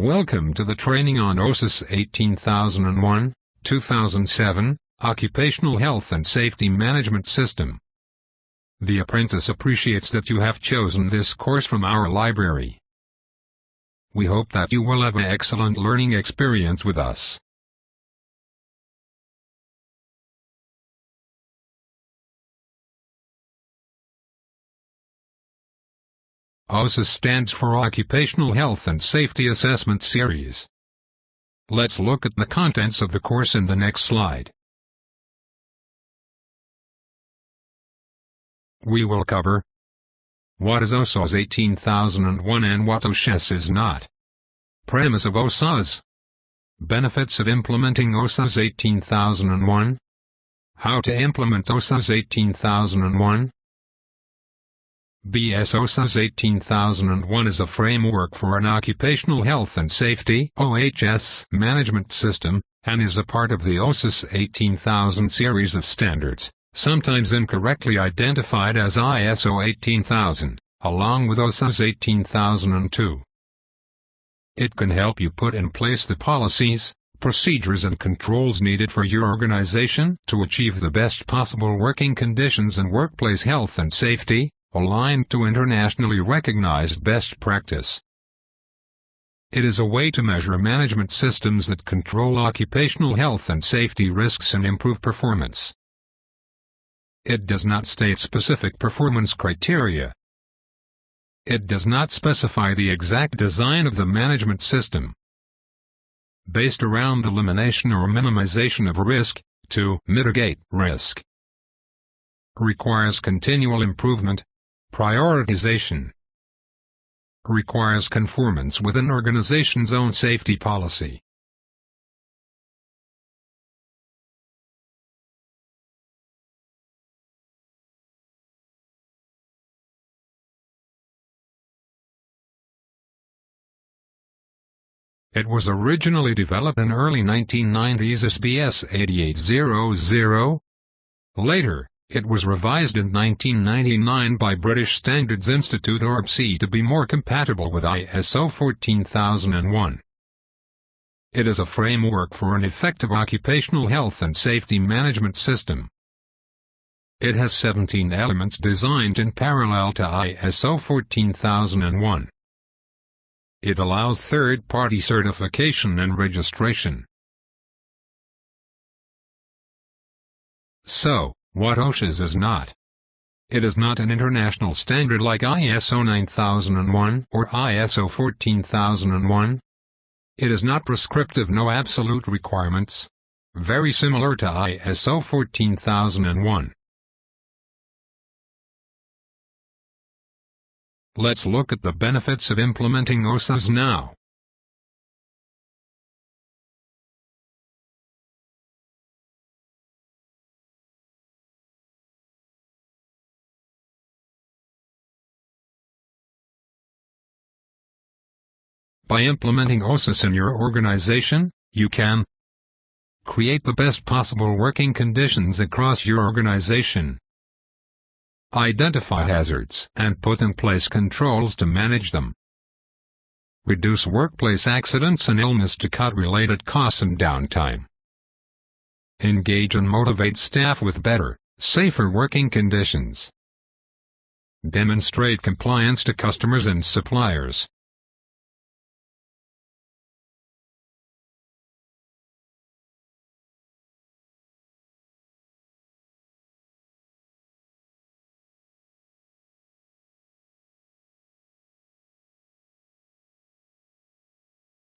Welcome to the training on OHSAS 18001, 2007, Occupational Health and Safety Management System. The apprentice appreciates that you have chosen this course from our library. We hope that you will have an excellent learning experience with us. OHSAS stands for Occupational Health and Safety Assessment Series. Let's look at the contents of the course in the next slide. We will cover what is OHSAS 18001 and what OHSAS is not. Premise of OHSAS. Benefits of implementing OHSAS 18001. How to implement OHSAS 18001. OHSAS 18001 is a framework for an occupational health and safety (OHS) management system, and is a part of the OHSAS 18000 series of standards, sometimes incorrectly identified as ISO 18000, along with OHSAS 18002. It can help you put in place the policies, procedures and controls needed for your organization to achieve the best possible working conditions and workplace health and safety, aligned to internationally recognized best practice. It is a way to measure management systems that control occupational health and safety risks and improve performance. It does not state specific performance criteria. It does not specify the exact design of the management system. Based around elimination or minimization of risk, to mitigate risk. Requires continual improvement. Prioritization. Requires conformance with an organization's own safety policy. It was originally developed in early 1990s as SBS 8800. Later, it was revised in 1999 by British Standards Institute (OHSAS) to be more compatible with ISO 14001. It is a framework for an effective occupational health and safety management system. It has 17 elements designed in parallel to ISO 14001. It allows third-party certification and registration. So, what OHSAS is not. It is not an international standard like ISO 9001 or ISO 14001. It is not prescriptive, no absolute requirements. Very similar to ISO 14001. Let's look at the benefits of implementing OHSAS now. By implementing OHSAS in your organization, you can create the best possible working conditions across your organization, identify hazards and put in place controls to manage them, reduce workplace accidents and illness to cut related costs and downtime, engage and motivate staff with better, safer working conditions, demonstrate compliance to customers and suppliers.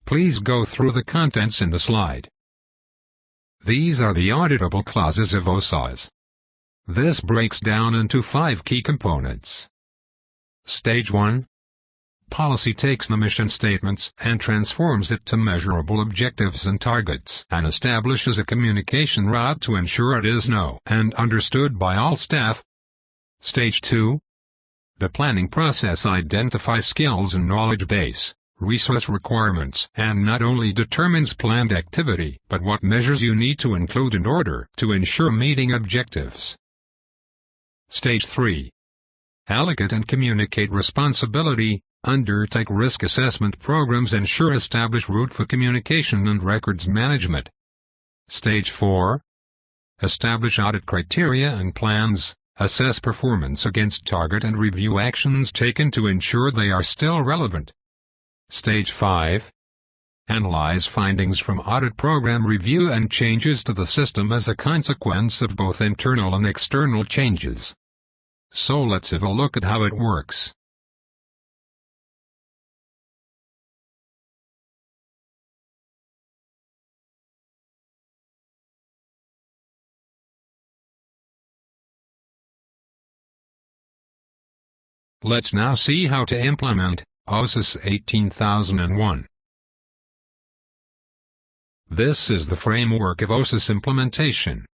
Please go through the contents in the slide. These are the auditable clauses of OHSAS. This breaks down into 5 key components. Stage 1. Policy takes the mission statements and transforms it to measurable objectives and targets and establishes a communication route to ensure it is known and understood by all staff. Stage 2. The planning process identifies skills and knowledge base, resource requirements, and not only determines planned activity, but what measures you need to include in order to ensure meeting objectives. Stage 3. Allocate and communicate responsibility, Undertake risk assessment programs. Ensure establish route for communication and records management. Stage 4. Establish audit criteria and plans. Assess performance against target and review actions taken to ensure they are still relevant. Stage 5. Analyze findings from audit program review and changes to the system as a consequence of both internal and external changes. So let's have a look at how it works. Let's now see how to implement OHSAS 18001. This is the framework of OHSAS implementation.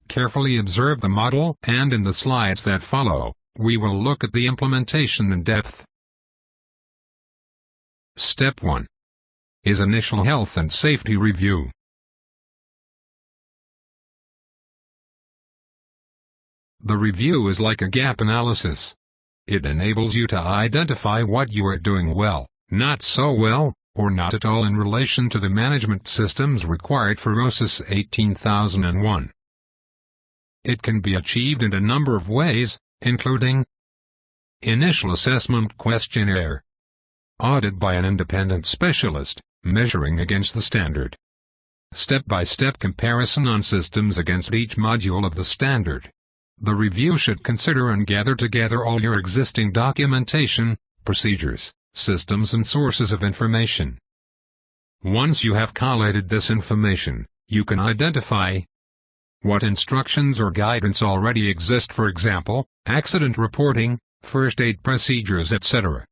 Carefully observe the model, and in the slides that follow, we will look at the implementation in depth. Step 1 is initial health and safety review. The review is like a gap analysis. It enables you to identify what you are doing well, not so well, or not at all in relation to the management systems required for OHSAS 18001. It can be achieved in a number of ways, including initial assessment questionnaire, audit by an independent specialist, measuring against the standard, step-by-step comparison on systems against each module of the standard. The review should consider and gather together all your existing documentation, procedures, systems and sources of information. Once you have collated this information, you can identify what instructions or guidance already exist, for example, accident reporting, first aid procedures, etc.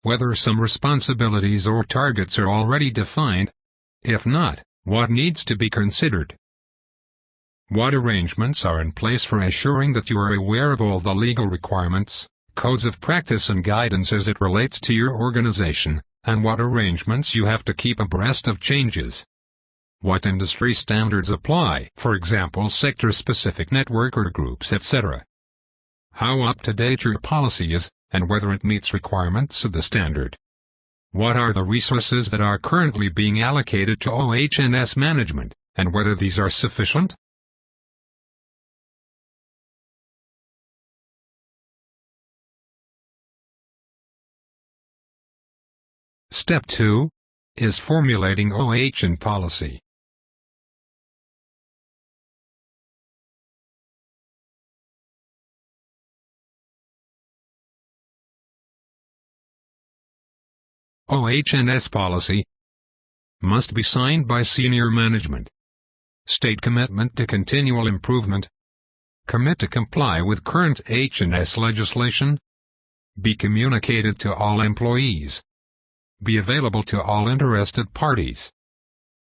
Whether some responsibilities or targets are already defined. If not, what needs to be considered? What arrangements are in place for assuring that you are aware of all the legal requirements, codes of practice and guidance as it relates to your organization, and what arrangements you have to keep abreast of changes? What industry standards apply, for example sector-specific network or groups, etc. How up-to-date your policy is, and whether it meets requirements of the standard. What are the resources that are currently being allocated to OHS management, and whether these are sufficient? Step 2 is formulating OHS policy. OHS policy must be signed by senior management. State commitment to continual improvement. Commit to comply with current OHS legislation. Be communicated to all employees. Be available to all interested parties.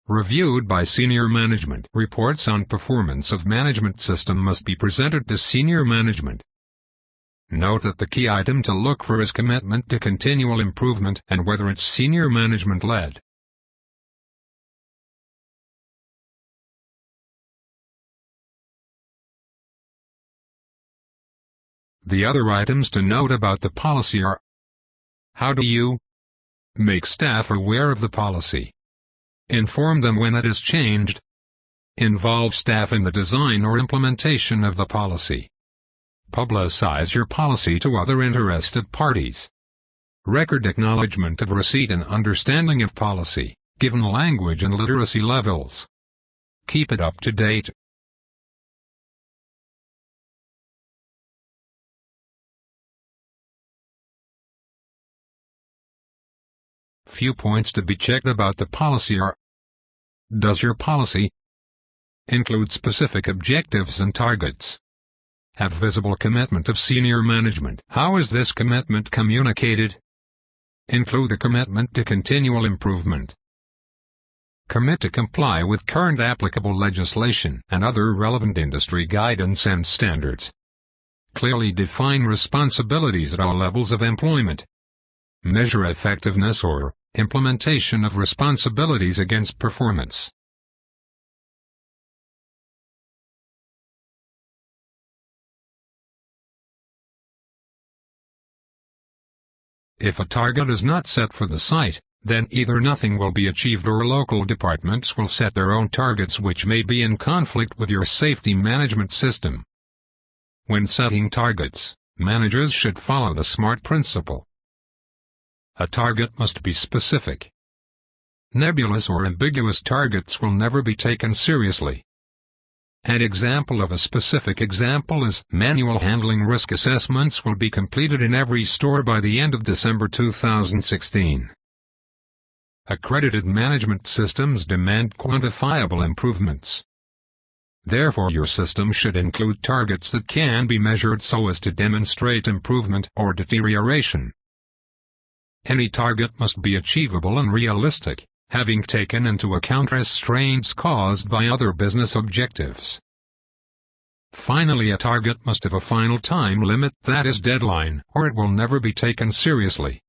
Reviewed by senior management. Reports on performance of management system must be presented to senior management. Note that the key item to look for is commitment to continual improvement and whether it's senior management led. The other items to note about the policy are: how do you make staff aware of the policy? Inform them when it is changed. Involve staff in the design or implementation of the policy. Publicize your policy to other interested parties. Record acknowledgement of receipt and understanding of policy, given language and literacy levels. Keep it up to date. Few points to be checked about the policy are: does your policy include specific objectives and targets? Have visible commitment of senior management. How is this commitment communicated? Include a commitment to continual improvement. Commit to comply with current applicable legislation and other relevant industry guidance and standards. Clearly define responsibilities at all levels of employment. Measure effectiveness or implementation of responsibilities against performance. If a target is not set for the site, then either nothing will be achieved or local departments will set their own targets which may be in conflict with your safety management system. When setting targets, managers should follow the SMART principle. A target must be specific. Nebulous or ambiguous targets will never be taken seriously. An example of a specific example is manual handling risk assessments will be completed in every store by the end of December 2016. Accredited management systems demand quantifiable improvements. Therefore, your system should include targets that can be measured so as to demonstrate improvement or deterioration. Any target must be achievable and realistic, having taken into account restraints caused by other business objectives. Finally, a target must have a final time limit, that is deadline, or it will never be taken seriously.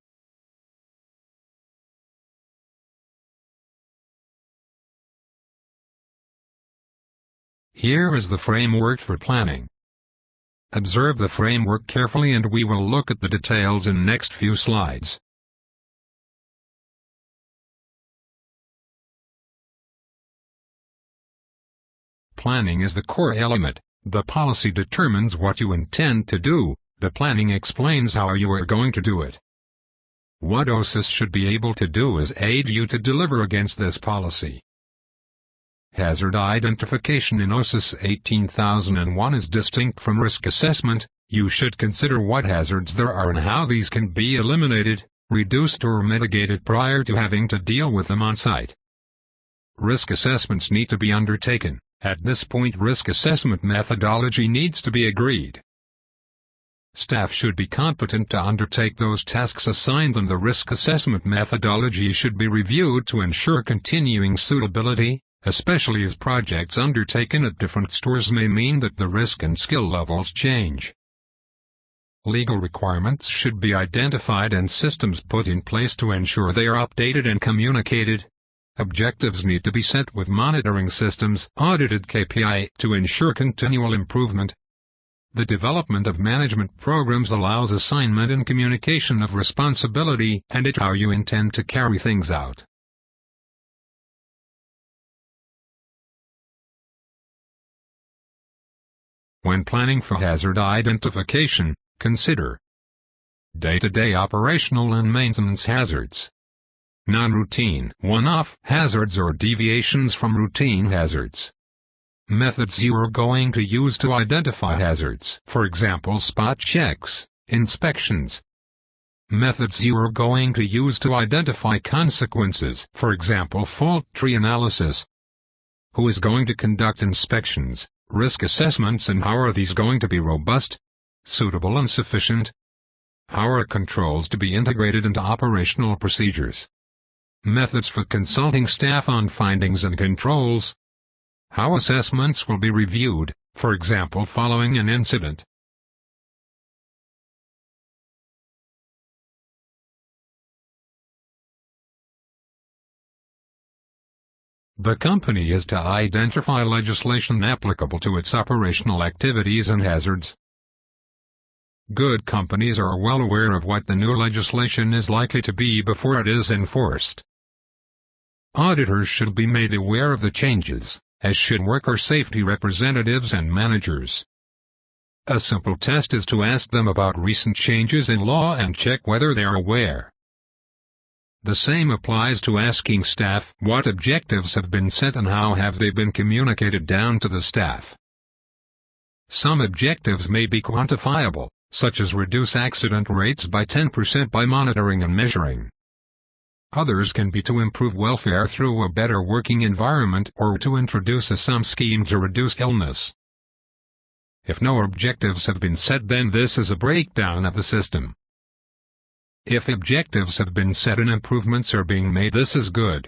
Here is the framework for planning. Observe the framework carefully and we will look at the details in next few slides. Planning is the core element. The policy determines what you intend to do, the planning explains how you are going to do it. What OHSAS should be able to do is aid you to deliver against this policy. Hazard identification in OHSAS 18001 is distinct from risk assessment. You should consider what hazards there are and how these can be eliminated, reduced or mitigated prior to having to deal with them on site. Risk assessments need to be undertaken. At this point, risk assessment methodology needs to be agreed. Staff should be competent to undertake those tasks assigned them. The risk assessment methodology should be reviewed to ensure continuing suitability, especially as projects undertaken at different stores may mean that the risk and skill levels change. Legal requirements should be identified and systems put in place to ensure they are updated and communicated. Objectives need to be set with monitoring systems, audited KPI, to ensure continual improvement. The development of management programs allows assignment and communication of responsibility, and it's how you intend to carry things out. When planning for hazard identification, consider day-to-day operational and maintenance hazards, non-routine, one-off hazards or deviations from routine hazards. Methods you are going to use to identify hazards, for example spot checks, inspections. Methods you are going to use to identify consequences, for example fault tree analysis. Who is going to conduct inspections, risk assessments, and how are these going to be robust, suitable and sufficient? How are controls to be integrated into operational procedures? Methods for consulting staff on findings and controls. How assessments will be reviewed, for example following an incident. The company is to identify legislation applicable to its operational activities and hazards. Good companies are well aware of what the new legislation is likely to be before it is enforced. Auditors should be made aware of the changes, as should worker safety representatives and managers. A simple test is to ask them about recent changes in law and check whether they are aware. The same applies to asking staff what objectives have been set and how have they been communicated down to the staff. Some objectives may be quantifiable, such as reduce accident rates by 10% by monitoring and measuring. Others can be to improve welfare through a better working environment or to introduce some scheme to reduce illness. If no objectives have been set, then this is a breakdown of the system. If objectives have been set and improvements are being made, this is good.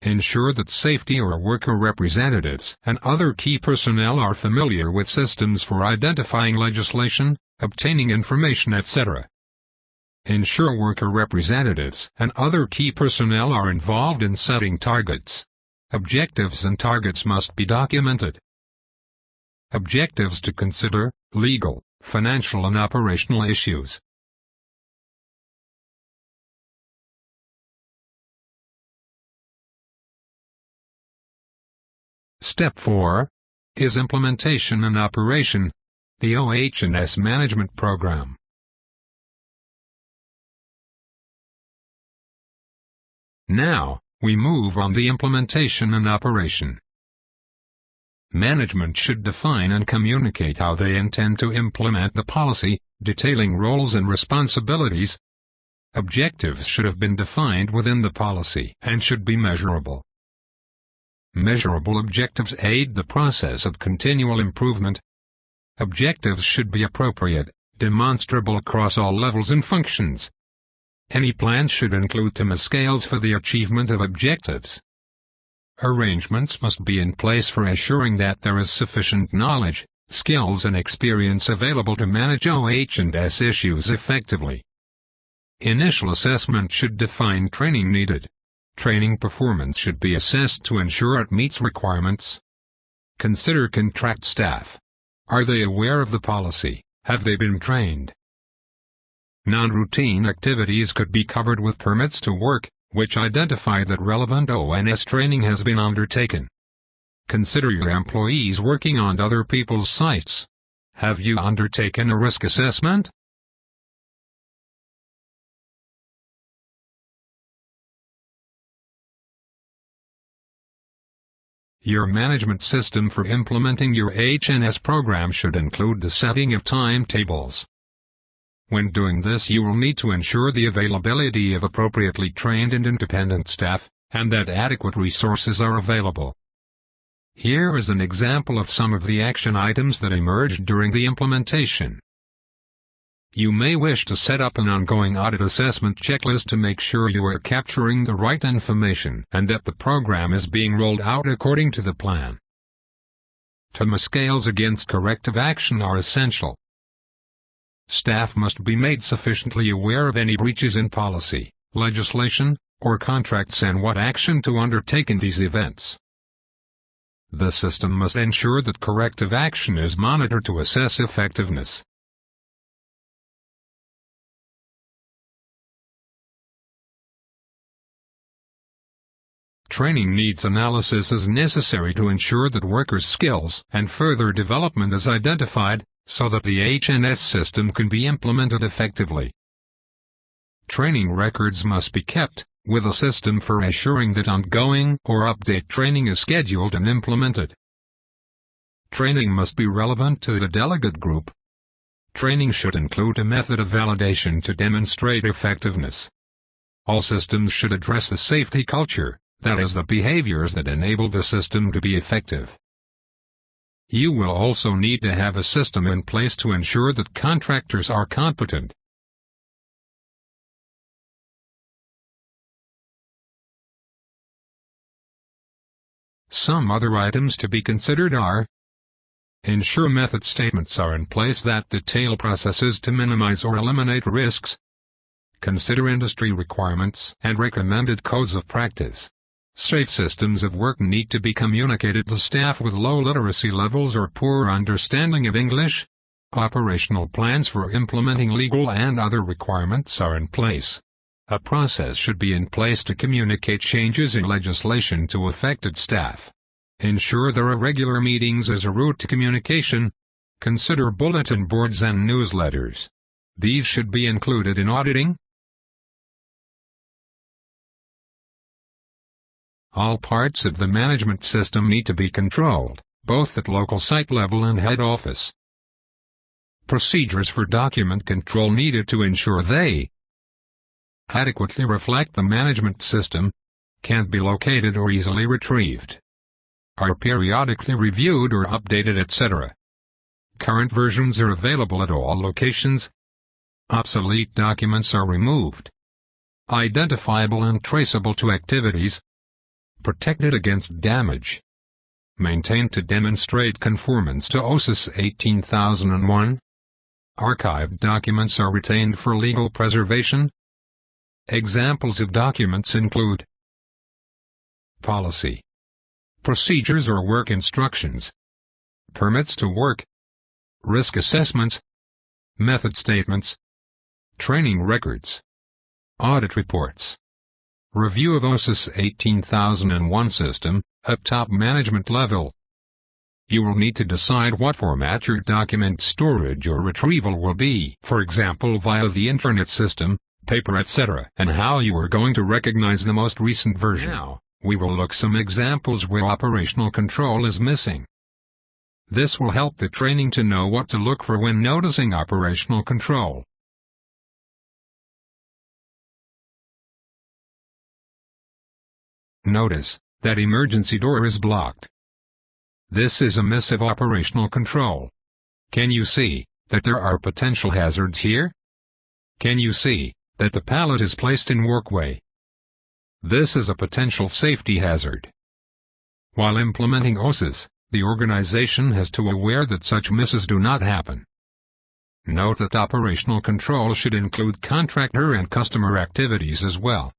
Ensure that safety or worker representatives and other key personnel are familiar with systems for identifying legislation, obtaining information, etc. Ensure worker representatives and other key personnel are involved in setting targets. Objectives and targets must be documented. Objectives to consider: legal, financial and operational issues. Step 4 is Implementation and Operation, the OHSAS Management Program. Now, we move on the implementation and operation. Management should define and communicate how they intend to implement the policy, detailing roles and responsibilities. Objectives should have been defined within the policy and should be measurable. Measurable objectives aid the process of continual improvement. Objectives should be appropriate, demonstrable across all levels and functions. Any plans should include timescales for the achievement of objectives. Arrangements must be in place for ensuring that there is sufficient knowledge, skills and experience available to manage OHSAS issues effectively. Initial assessment should define training needed. Training performance should be assessed to ensure it meets requirements. Consider contract staff. Are they aware of the policy? Have they been trained? Non-routine activities could be covered with permits to work, which identify that relevant ONS training has been undertaken. Consider your employees working on other people's sites. Have you undertaken a risk assessment? Your management system for implementing your OHSAS program should include the setting of timetables. When doing this, you will need to ensure the availability of appropriately trained and independent staff, and that adequate resources are available. Here is an example of some of the action items that emerged during the implementation. You may wish to set up an ongoing audit assessment checklist to make sure you are capturing the right information and that the program is being rolled out according to the plan. Timescales against corrective action are essential. Staff must be made sufficiently aware of any breaches in policy, legislation, or contracts and what action to undertake in these events. The system must ensure that corrective action is monitored to assess effectiveness. Training needs analysis is necessary to ensure that workers' skills and further development is identified, so that the OHSAS system can be implemented effectively. Training records must be kept, with a system for assuring that ongoing or update training is scheduled and implemented. Training must be relevant to the delegate group. Training should include a method of validation to demonstrate effectiveness. All systems should address the safety culture, that is, the behaviors that enable the system to be effective. You will also need to have a system in place to ensure that contractors are competent. Some other items to be considered are: ensure method statements are in place that detail processes to minimize or eliminate risks. Consider industry requirements and recommended codes of practice. Safe systems of work need to be communicated to staff with low literacy levels or poor understanding of English. Operational plans for implementing legal and other requirements are in place. A process should be in place to communicate changes in legislation to affected staff. Ensure there are regular meetings as a route to communication. Consider bulletin boards and newsletters. These should be included in auditing. All parts of the management system need to be controlled, both at local site level and head office. Procedures for document control needed to ensure they adequately reflect the management system, can't be located or easily retrieved, are periodically reviewed or updated, etc. Current versions are available at all locations. Obsolete documents are removed. Identifiable and traceable to activities. Protected against damage. Maintained to demonstrate conformance to OHSAS 18001. Archived documents are retained for legal preservation. Examples of documents include policy, procedures or work instructions, permits to work, risk assessments, method statements, training records, audit reports. Review of OHSAS 18001 system, At top management level, you will need to decide what format your document storage or retrieval will be, for example via the internet system, paper etc., and how you are going to recognize the most recent version. Now, we will look some examples where operational control is missing. This will help the training to know what to look for when noticing operational control. Notice that emergency door is blocked. This is a miss of operational control. Can you see that there are potential hazards here? Can you see that the pallet is placed in workway? This is a potential safety hazard. While implementing OHSAS, the organization has to be aware that such misses do not happen. Note that operational control should include contractor and customer activities as well.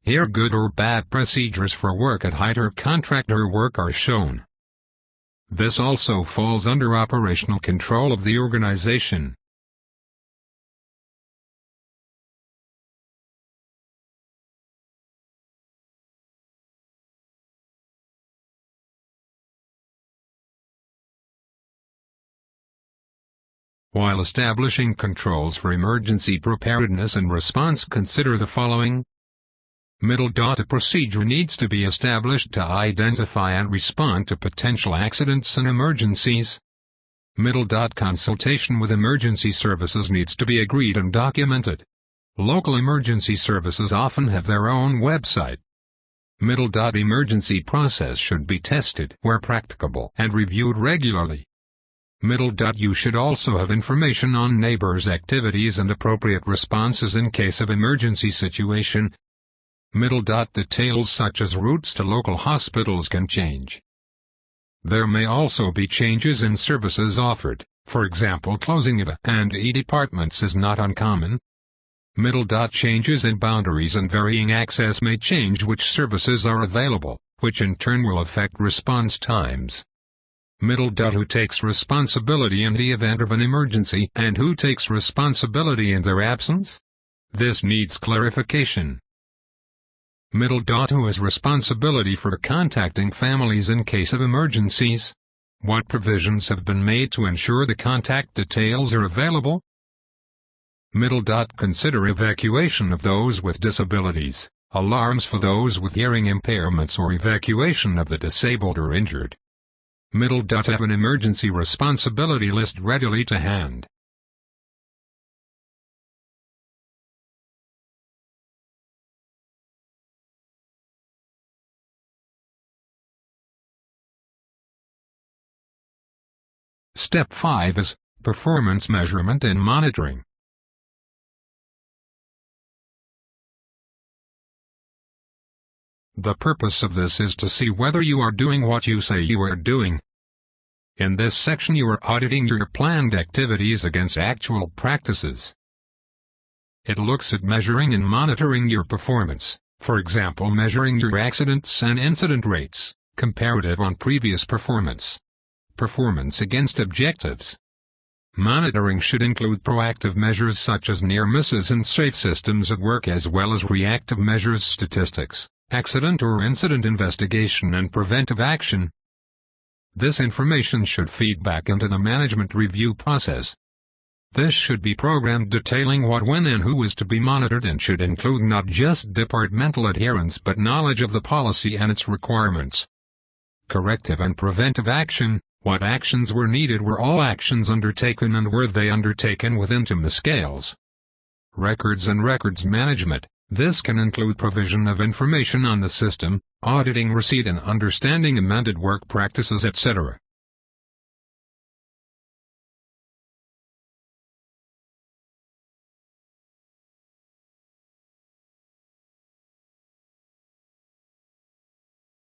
Here good or bad procedures for work at height or contractor work are shown. This also falls under operational control of the organization. While establishing controls for emergency preparedness and response, consider the following. A procedure needs to be established to identify and respond to potential accidents and emergencies. Consultation with emergency services needs to be agreed and documented. Local emergency services often have their own website. Emergency process should be tested where practicable and reviewed regularly. You should also have information on neighbors' activities and appropriate responses in case of emergency situation. Details such as routes to local hospitals can change. There may also be changes in services offered, for example closing of A&E departments is not uncommon. Changes in boundaries and varying access may change which services are available, which in turn will affect response times. Who takes responsibility in the event of an emergency and who takes responsibility in their absence? This needs clarification. Who has responsibility for contacting families in case of emergencies? What provisions have been made to ensure the contact details are available? Consider evacuation of those with disabilities, alarms for those with hearing impairments or evacuation of the disabled or injured. Have an emergency responsibility list readily to hand. Step 5 is performance measurement and monitoring. The purpose of this is to see whether you are doing what you say you are doing. In this section you are auditing your planned activities against actual practices. It looks at measuring and monitoring your performance, for example measuring your accidents and incident rates, comparative on previous performance. Performance against objectives. Monitoring should include proactive measures such as near misses and safe systems at work as well as reactive measures, statistics, accident or incident investigation and preventive action. This information should feed back into the management review process. This should be programmed detailing what, when and who is to be monitored and should include not just departmental adherence but knowledge of the policy and its requirements. Corrective and preventive action. What actions were needed? Were all actions undertaken and were they undertaken within timescales? Records and records management. This can include provision of information on the system, auditing receipt and understanding amended work practices etc.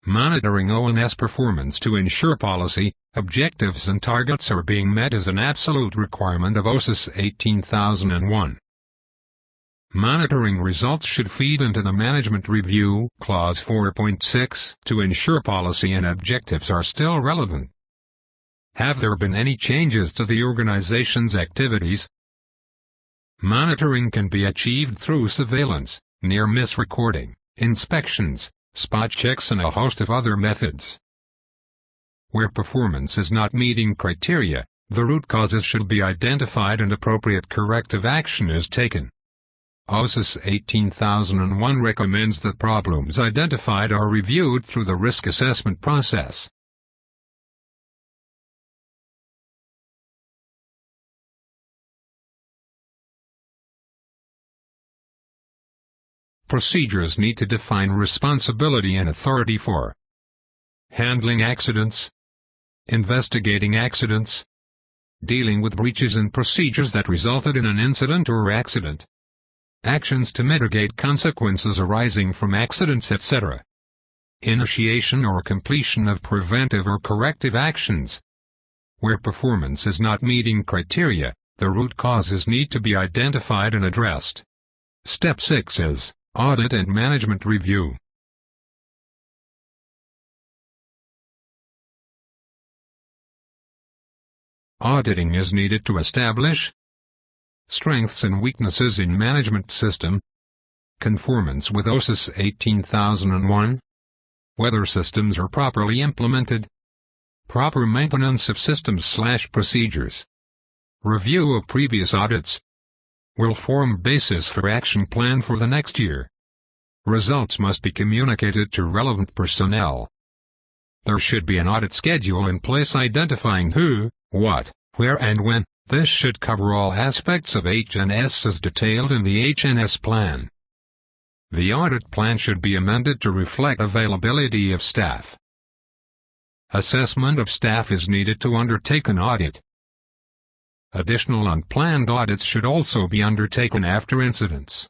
Monitoring ONS performance to ensure policy, objectives and targets are being met is an absolute requirement of OHSAS 18001. Monitoring results should feed into the management review, clause 4.6, to ensure policy and objectives are still relevant. Have there been any changes to the organization's activities? Monitoring can be achieved through surveillance, near-miss recording, inspections, spot checks and a host of other methods. Where performance is not meeting criteria, the root causes should be identified and appropriate corrective action is taken. OHSAS 18001 recommends that problems identified are reviewed through the risk assessment process. Procedures need to define responsibility and authority for handling accidents, investigating accidents, dealing with breaches in procedures that resulted in an incident or accident, actions to mitigate consequences arising from accidents, etc. Initiation or completion of preventive or corrective actions. Where performance is not meeting criteria, the root causes need to be identified and addressed. Step 6 is audit and management review. Auditing is needed to establish strengths and weaknesses in management system, conformance with OHSAS 18001, whether systems are properly implemented, proper maintenance of systems/procedures, review of previous audits, will form basis for action plan for the next year. Results must be communicated to relevant personnel. There should be an audit schedule in place identifying who, what, where and when. This should cover all aspects of HNS as detailed in the HNS plan. The audit plan should be amended to reflect availability of staff. Assessment of staff is needed to undertake an audit. Additional unplanned audits should also be undertaken after incidents.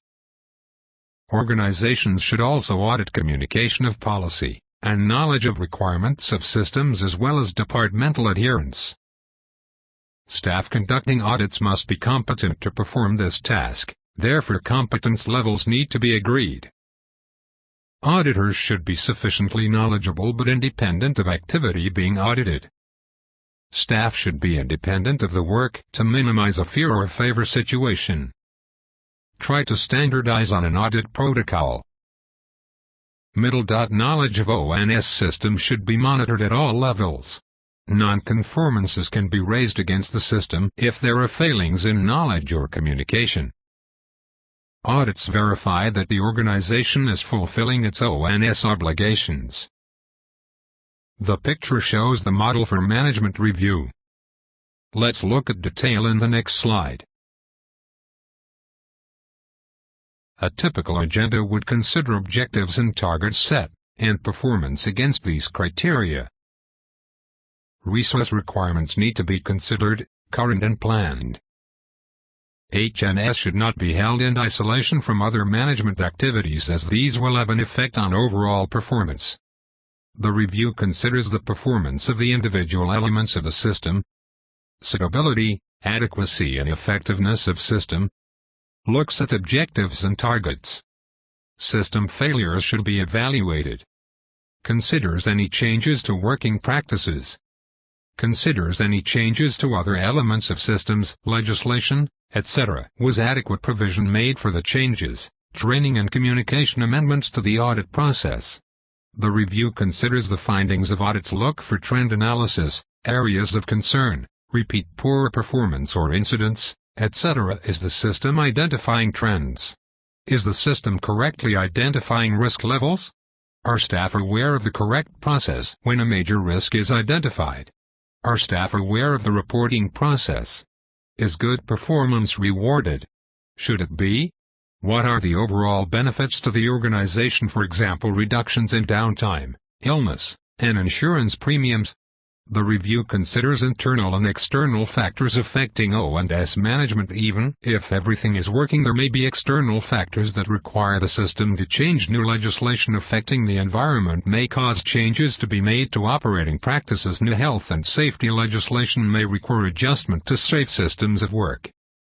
Organizations should also audit communication of policy and knowledge of requirements of systems as well as departmental adherence. Staff conducting audits must be competent to perform this task, therefore competence levels need to be agreed. Auditors should be sufficiently knowledgeable but independent of activity being audited. Staff should be independent of the work to minimize a fear or favor situation. Try to standardize on an audit protocol. Knowledge of ONS system should be monitored at all levels. Non-conformances can be raised against the system if there are failings in knowledge or communication. Audits verify that the organization is fulfilling its ONS obligations. The picture shows the model for management review. Let's look at detail in the next slide. A typical agenda would consider objectives and targets set, and performance against these criteria. Resource requirements need to be considered, current and planned. HNS should not be held in isolation from other management activities as these will have an effect on overall performance. The review considers the performance of the individual elements of the system, suitability, adequacy and effectiveness of system, looks at objectives and targets. System failures should be evaluated. Considers any changes to working practices. Considers any changes to other elements of systems, legislation, etc. Was adequate provision made for the changes, training and communication amendments to the audit process. The review considers the findings of audits, look for trend analysis, areas of concern, repeat poor performance or incidents, etc. Is the system identifying trends? Is the system correctly identifying risk levels? Are staff aware of the correct process when a major risk is identified? Are staff aware of the reporting process? Is good performance rewarded? Should it be? What are the overall benefits to the organization, for example reductions in downtime, illness, and insurance premiums? The review considers internal and external factors affecting O&S management. Even if everything is working, there may be external factors that require the system to change. New legislation affecting the environment may cause changes to be made to operating practices. New health and safety legislation may require adjustment to safe systems of work.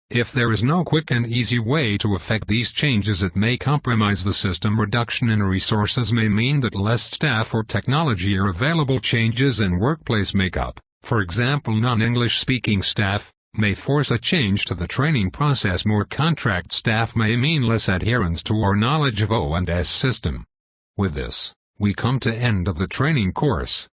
If there is no quick and easy way to effect these changes, it may compromise the system. Reduction in resources may mean that less staff or technology are available. Changes in workplace makeup, for example non-English speaking staff, may force a change to the training process. More contract staff may mean less adherence to or knowledge of O&S system. With this, We come to end of the training course.